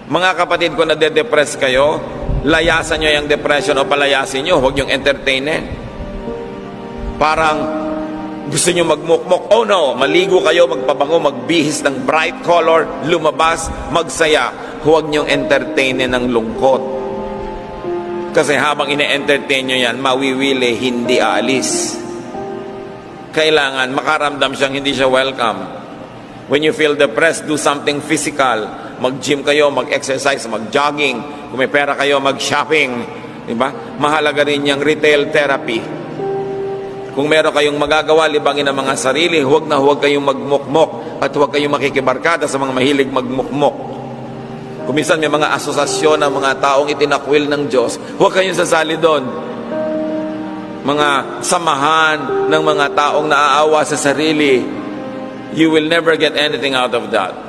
Mga kapatid ko na de-depress kayo, layasan nyo yung depression o palayasin nyo, huwag nyong entertainin. Parang gusto nyo magmukmok, oh no, maligo kayo, magpabango, magbihis ng bright color, lumabas, magsaya. Huwag nyong entertainin ng lungkot. Kasi habang ine-entertain nyo yan, mawiwili, hindi aalis. Kailangan makaramdam siyang hindi siya welcome. When you feel depressed, do something physical. Mag-gym kayo, mag-exercise, mag-jogging. Kung may pera kayo, mag-shopping. Diba? Mahalaga rin yung retail therapy. Kung meron kayong magagawa, libangin ang mga sarili, huwag na huwag kayong magmukmok at huwag kayong makikibarkada sa mga mahilig magmukmok. Kung minsan may mga asosasyon ng mga taong itinakwil ng Diyos, huwag kayong sasali doon. Mga samahan ng mga taong naaawa sa sarili, you will never get anything out of that.